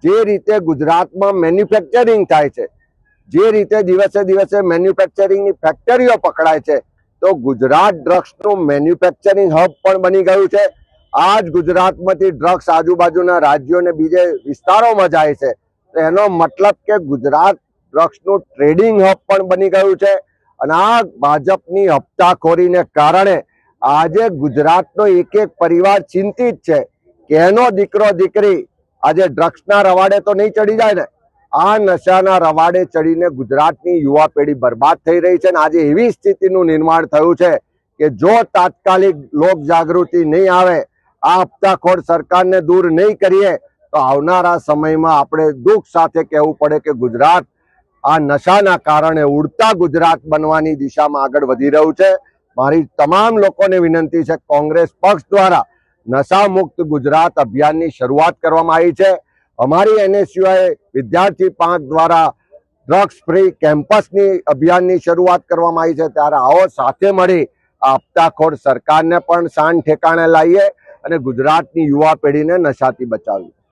જે રીતે ગુજરાતમાં મેન્યુફેક્ચરિંગ થાય છે, જે રીતે દિવસે દિવસે મેન્યુફેક્ચરિંગની ફેક્ટરીઓ પકડાય છે, તો ગુજરાત ડ્રગ્સનું મેન્યુફેક્ચરિંગ હબ પણ બની ગયું છે। આ જ ગુજરાતમાંથી ડ્રગ્સ આજુબાજુના રાજ્યોને બીજે વિસ્તારોમાં જાય છે, તો એનો મતલબ કે ગુજરાત ડ્રગ્સનું ટ્રેડિંગ હબ પણ બની ગયું છે। અને આ ભાજપની હપ્તાખોરીને કારણે આજે ગુજરાતનો એક એક પરિવાર ચિંતિત છે કે એનો દીકરો દીકરી આજે ડ્રગ્સના રવાડે તો નહીં ચડી જાય ને। આ નશાના રવાડે ચડીને ગુજરાતની યુવા પેઢી બરબાદ થઈ રહી છે। અને આજે એવી સ્થિતિનું નિર્માણ થયું છે કે જો તાત્કાલિક લોક જાગૃતિ નહીં આવે, આ હપ્તાખોર સરકારને દૂર નહીં કરીએ, તો આવનારા સમયમાં આપણે દુઃખ સાથે કહેવું પડે કે ગુજરાત આ નશાના કારણે ઉડતા ગુજરાત બનવાની દિશામાં આગળ વધી રહ્યું છે। મારી તમામ લોકોને વિનંતી છે, કોંગ્રેસ પક્ષ દ્વારા નશા મુક્ત ગુજરાત અભિયાનની શરૂઆત કરવામાં આવી છે। અમારી NSUI વિદ્યાર્થી પાંખ દ્વારા ડ્રગ્સ ફ્રી કેમ્પસની અભિયાનની શરૂઆત કરવામાં આવી છે। ત્યારે આવો સાથે મળી આ હપ્તાખોર સરકારને પણ શાન ઠેકાણે લાવીએ અને ગુજરાતની યુવા પેઢીને નશાથી બચાવીએ।